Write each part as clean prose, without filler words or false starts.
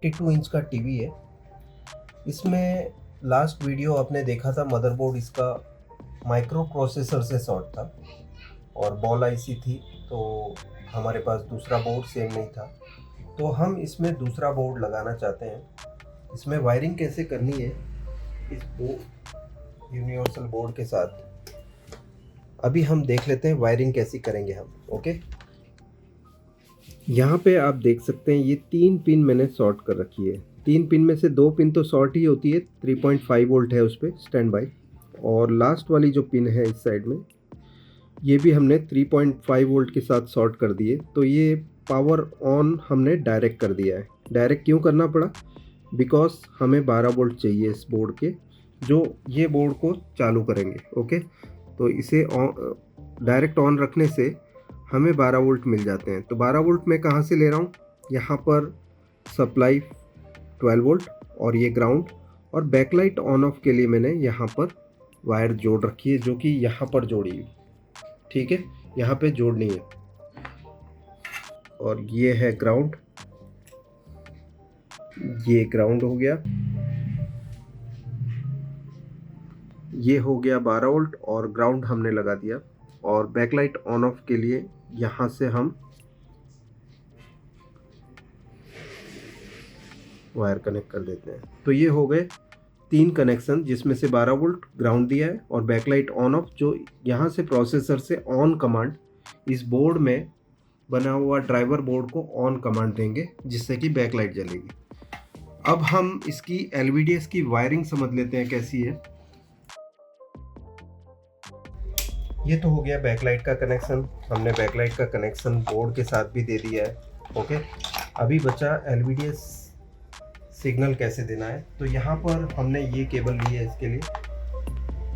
52 inch का TV है। इसमें लास्ट वीडियो आपने देखा था, मदरबोर्ड इसका माइक्रो प्रोसेसर से शॉर्ट था और बॉल आईसी थी, तो हमारे पास दूसरा बोर्ड सेम नहीं था, तो हम इसमें दूसरा बोर्ड लगाना चाहते हैं। इसमें वायरिंग कैसे करनी है इस यूनिवर्सल बोर्ड के साथ, अभी हम देख लेते हैं वायरिंग कैसी करेंगे हम। ओके, यहाँ पे आप देख सकते हैं ये 3 पिन मैंने शॉर्ट कर रखी है। 3 पिन में से 2 पिन तो शॉर्ट ही होती है, 3.5 वोल्ट है उस पर स्टैंड बाई, और लास्ट वाली जो पिन है इस साइड में ये भी हमने 3.5 वोल्ट के साथ शॉर्ट कर दिए। तो ये पावर ऑन हमने डायरेक्ट कर दिया है। डायरेक्ट क्यों करना पड़ा? बिकॉज हमें 12 वोल्ट चाहिए इस बोर्ड के, जो ये बोर्ड को चालू करेंगे। ओके, तो इसे डायरेक्ट ऑन रखने से हमें 12 वोल्ट मिल जाते हैं। तो 12 वोल्ट मैं कहाँ से ले रहा हूँ? यहाँ पर सप्लाई 12 वोल्ट और ये ग्राउंड, और बैकलाइट ऑन ऑफ के लिए मैंने यहाँ पर वायर जोड़ रखी है, जो कि यहाँ पर जोड़ी हुई। ठीक है, यहाँ पे जोड़नी है। और ये है ग्राउंड, ये ग्राउंड हो गया, ये हो गया 12 वोल्ट और ग्राउंड हमने लगा दिया। और बैकलाइट ऑन ऑफ के लिए यहाँ से हम वायर कनेक्ट कर देते हैं। तो ये हो गए 3 कनेक्शन, जिसमें से 12 वोल्ट ग्राउंड दिया है और बैकलाइट ऑन ऑफ, जो यहाँ से प्रोसेसर से ऑन कमांड इस बोर्ड में बना हुआ ड्राइवर बोर्ड को ऑन कमांड देंगे, जिससे कि बैकलाइट जलेगी। अब हम इसकी एलवीडीएस की वायरिंग समझ लेते हैं कैसी है। ये तो हो गया बैकलाइट का कनेक्शन, हमने बैकलाइट का कनेक्शन बोर्ड के साथ भी दे दिया है। ओके, अभी बचा एलवीडीएस सिग्नल कैसे देना है। तो यहाँ पर हमने ये केबल ली है इसके लिए,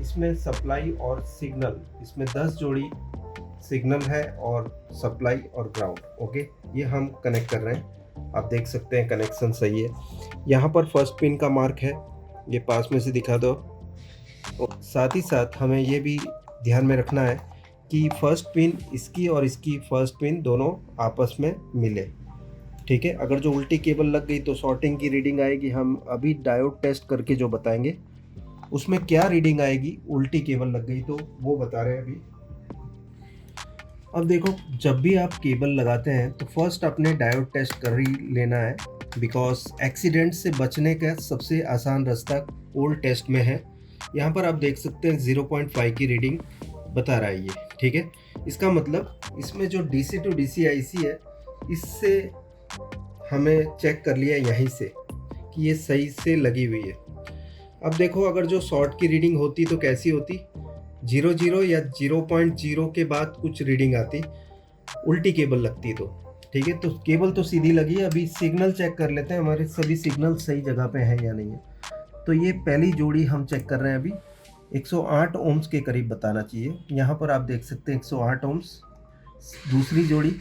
इसमें सप्लाई और सिग्नल, इसमें 10 जोड़ी सिग्नल है और सप्लाई और ग्राउंड। ओके, ये हम कनेक्ट कर रहे हैं। आप देख सकते हैं कनेक्शन सही है। यहाँ पर फर्स्ट पिन का मार्क है, ये पास में से दिखा दो। साथ ही साथ हमें ये भी ध्यान में रखना है कि फर्स्ट पिन इसकी और इसकी फर्स्ट पिन दोनों आपस में मिले। ठीक है, अगर जो उल्टी केबल लग गई तो शॉर्टिंग की रीडिंग आएगी। हम अभी डायोड टेस्ट करके जो बताएंगे उसमें क्या रीडिंग आएगी, उल्टी केबल लग गई तो वो बता रहे हैं अभी। अब देखो, जब भी आप केबल लगाते हैं तो फर्स्ट अपने डायोड टेस्ट कर ही लेना है, बिकॉज एक्सीडेंट से बचने का सबसे आसान रास्ता ओल्ड टेस्ट में है। यहाँ पर आप देख सकते हैं 0.5 की रीडिंग बता रहा है ये। ठीक है, इसका मतलब इसमें जो DC टू DC IC है, इससे हमें चेक कर लिया यहीं से कि ये सही से लगी हुई है। अब देखो, अगर जो शॉर्ट की रीडिंग होती तो कैसी होती, 0 या 0.0 के बाद कुछ रीडिंग आती, उल्टी केबल लगती तो। ठीक है, तो केबल तो सीधी लगी है। अभी सिग्नल चेक कर लेते हैं हमारे सभी सिग्नल सही जगह पे हैं या नहीं है। तो ये पहली जोड़ी हम चेक कर रहे हैं अभी, 108 ओम्स के करीब बताना चाहिए। यहाँ पर आप देख सकते हैं 108 ओम्स। दूसरी जोड़ी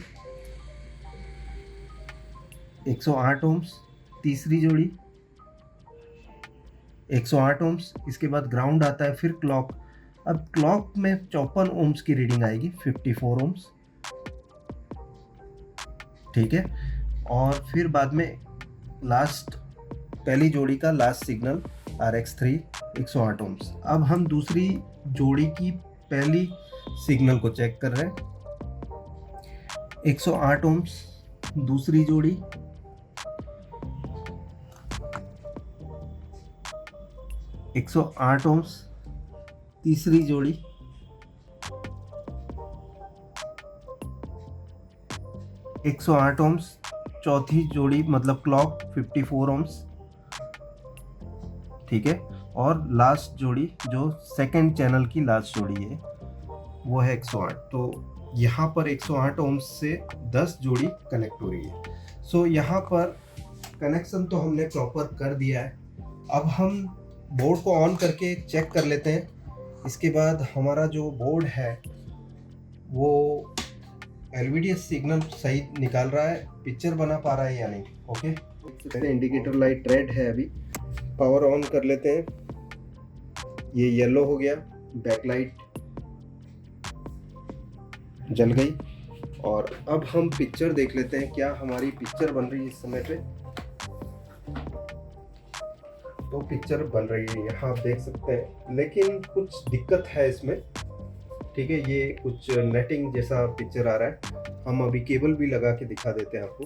108 ओम्स, तीसरी जोड़ी 108 ओम्स। इसके बाद ग्राउंड आता है, फिर क्लॉक। अब क्लॉक में 54 ओम्स की रीडिंग आएगी, 54 ओम्स। ठीक है, और फिर बाद में लास्ट पहली जोड़ी का लास्ट सिग्नल RX3 108 ओम्स। अब हम दूसरी जोड़ी की पहली सिग्नल को चेक कर रहे हैं, 108 ओम्स दूसरी जोड़ी, 108 ओम्स तीसरी जोड़ी, 108 ओम्स चौथी जोड़ी, मतलब क्लॉक 54 ओम्स। ठीक है, और लास्ट जोड़ी जो सेकंड चैनल की लास्ट जोड़ी है वो है 108। तो यहाँ पर 108 ओम्स से 10 जोड़ी कनेक्ट हो रही है। सो यहाँ पर कनेक्शन तो हमने प्रॉपर कर दिया है। अब हम बोर्ड को ऑन करके चेक कर लेते हैं। इसके बाद हमारा जो बोर्ड है वो LVDS सिग्नल सही निकाल रहा है, पिक्चर बना पा रहा है या नहीं। ओके, इंडिकेटर लाइट रेड है, अभी पावर ऑन कर लेते हैं। ये येलो हो गया, बैकलाइट जल गई। और अब हम पिक्चर देख लेते हैं, क्या हमारी पिक्चर बन रही है इस समय पे। तो पिक्चर बन रही है, यहाँ आप देख सकते हैं, लेकिन कुछ दिक्कत है इसमें। ठीक है, ये कुछ नेटिंग जैसा पिक्चर आ रहा है। हम अभी केबल भी लगा के दिखा देते हैं आपको।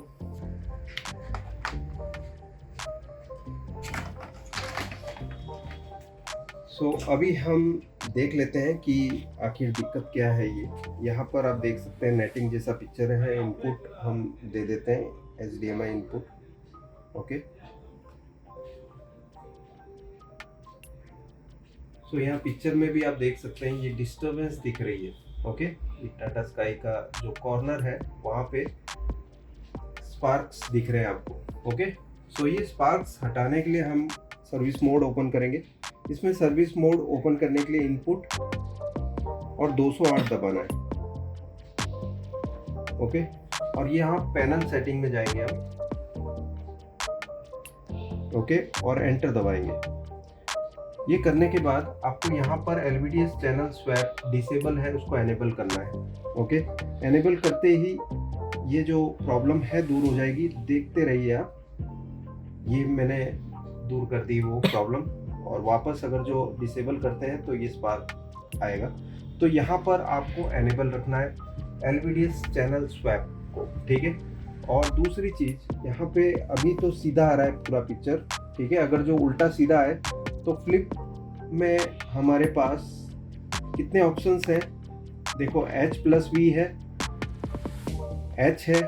सो अभी हम देख लेते हैं कि आखिर दिक्कत क्या है। ये यहाँ पर आप देख सकते हैं नेटिंग जैसा पिक्चर है। इनपुट हम दे देते हैं HDMI इनपुट। ओके, सो यहाँ पिक्चर में भी आप देख सकते हैं ये डिस्टरबेंस दिख रही है। ओके, ये टाटा स्काई का जो कॉर्नर है वहाँ पे स्पार्क्स दिख रहे हैं आपको। ओके, सो ये स्पार्क्स हटाने के लिए हम सर्विस मोड ओपन करेंगे। इसमें सर्विस मोड ओपन करने के लिए इनपुट और 208 दबाना है। ओके, और यहाँ पैनल सेटिंग में जाएंगे हम। ओके, और एंटर दबाएंगे। ये करने के बाद आपको यहाँ पर LVDS चैनल स्वैप डिसेबल है, उसको एनेबल करना है। ओके, एनेबल करते ही ये जो प्रॉब्लम है दूर हो जाएगी। देखते रहिए आप, ये मैंने दूर कर दी वो प्रॉब्लम। और वापस अगर जो डिसेबल करते हैं तो ये स्पार्क आएगा। तो यहाँ पर आपको एनेबल रखना है LVDS चैनल स्वैप को। ठीक है, और दूसरी चीज़ यहाँ पे अभी तो सीधा आ रहा है पूरा पिक्चर। ठीक है, अगर जो उल्टा सीधा है तो फ्लिप में हमारे पास कितने ऑप्शंस हैं देखो। H+V है, H है,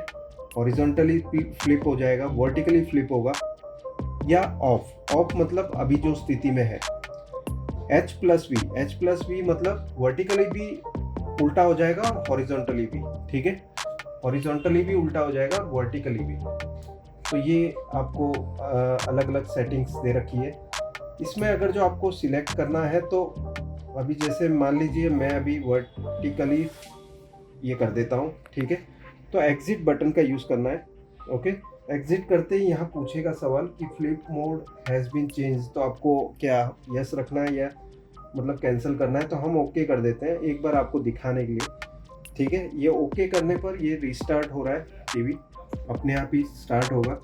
हॉरिजॉन्टली फ्लिप हो जाएगा, वर्टिकली फ्लिप होगा, या ऑफ मतलब अभी जो स्थिति में है। H+V मतलब वर्टिकली भी उल्टा हो जाएगा और हॉरिजॉन्टली भी। ठीक है, हॉरिजॉन्टली भी उल्टा हो जाएगा और वर्टिकली भी। तो ये आपको अलग अलग सेटिंग्स दे रखी है। इसमें अगर जो आपको सिलेक्ट करना है तो अभी जैसे मान लीजिए मैं अभी वर्टिकली ये कर देता हूँ। ठीक है, तो एग्जिट बटन का यूज़ करना है। ओके, एग्जिट करते ही यहाँ पूछेगा सवाल कि flip mode has been change. तो आपको क्या यस रखना है या मतलब कैंसिल करना है। तो हम ओके कर देते हैं एक बार आपको दिखाने के लिए। ठीक है, ये ओके करने पर ये रिस्टार्ट हो रहा है, टीवी अपने आप ही स्टार्ट होगा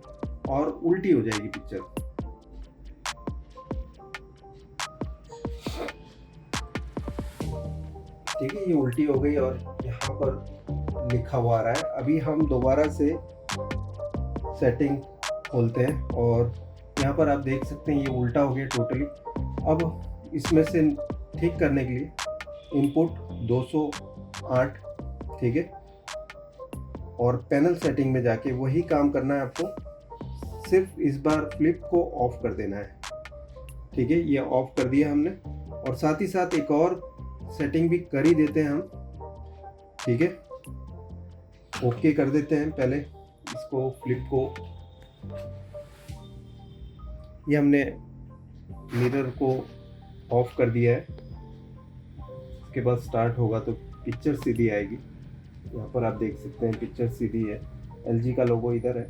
और उल्टी हो जाएगी पिक्चर। ठीक है, ये उल्टी हो गई और यहाँ पर लिखा हुआ आ रहा है। अभी हम दोबारा से सेटिंग खोलते हैं और यहाँ पर आप देख सकते हैं ये उल्टा हो गया टोटली। अब इसमें से ठीक करने के लिए इनपुट 208। ठीक है, और पैनल सेटिंग में जाके वही काम करना है आपको। सिर्फ इस बार फ्लिप को ऑफ कर देना है। ठीक है, ये ऑफ कर दिया हमने और साथ ही साथ एक और सेटिंग भी कर ही देते हैं हम। ठीक है, ओके कर देते हैं पहले इसको, फ्लिप को। ये हमने मिरर को ऑफ कर दिया है। इसके बाद स्टार्ट होगा तो पिक्चर सीधी आएगी। यहाँ पर आप देख सकते हैं पिक्चर सीधी है, LG का लोगो इधर है।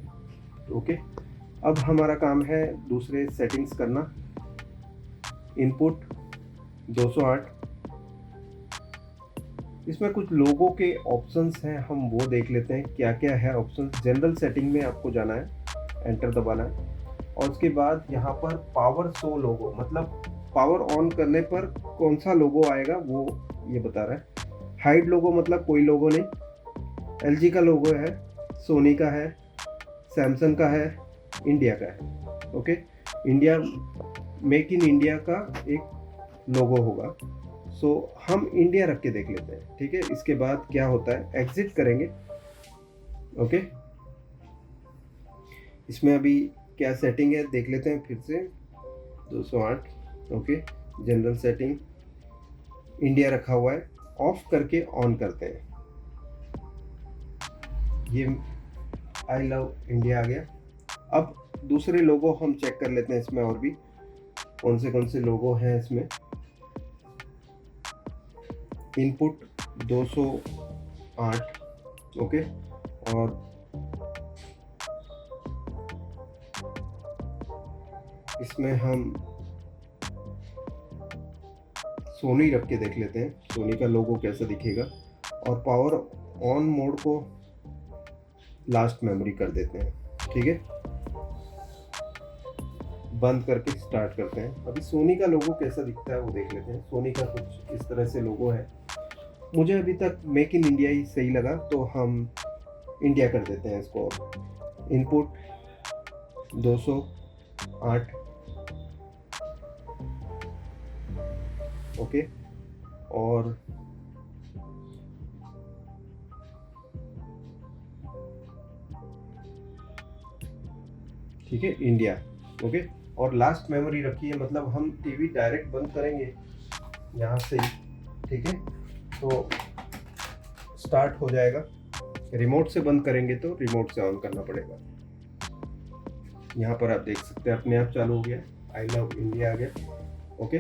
ओके, अब हमारा काम है दूसरे सेटिंग्स करना। इनपुट 208, इसमें कुछ लोगों के ऑप्शंस हैं, हम वो देख लेते हैं क्या क्या है ऑप्शंस। जनरल सेटिंग में आपको जाना है, एंटर दबाना है और उसके बाद यहाँ पर पावर शो लोगो, मतलब पावर ऑन करने पर कौन सा लोगो आएगा वो ये बता रहा है। हाइड लोगो मतलब कोई लोगो नहीं, LG का लोगो है, सोनी का है, सैमसंग का है, इंडिया का है। Okay, India, make in India का एक लोगो होगा। सो हम इंडिया रख के देख लेते हैं। ठीक है, इसके बाद क्या होता है, एग्जिट करेंगे। ओके, इसमें अभी क्या सेटिंग है देख लेते हैं फिर से। 208। ओके, जनरल सेटिंग, इंडिया रखा हुआ है, ऑफ करके ऑन करते हैं। ये आई लव इंडिया आ गया। अब दूसरे लोगो हम चेक कर लेते हैं इसमें, और भी कौन से लोगो हैं इसमें। इनपुट 208। ओके, और इसमें हम सोनी रख के देख लेते हैं, सोनी का लोगो कैसा दिखेगा। और पावर ऑन मोड को लास्ट मेमोरी कर देते हैं। ठीक है, बंद करके स्टार्ट करते हैं। अभी सोनी का लोगो कैसा दिखता है वो देख लेते हैं। सोनी का कुछ इस तरह से लोगो है। मुझे अभी तक मेक इन इंडिया ही सही लगा, तो हम इंडिया कर देते हैं इसको। Input 208, okay. और ठीक है, इंडिया, ओके। और लास्ट मेमोरी रखी है, मतलब हम टीवी डायरेक्ट बंद करेंगे यहाँ से ही, ठीक है। तो स्टार्ट हो जाएगा। रिमोट से बंद करेंगे तो रिमोट से ऑन करना पड़ेगा। यहाँ पर आप देख सकते हैं अपने आप चालू हो गया। आई लव इंडिया आ गया, ओके।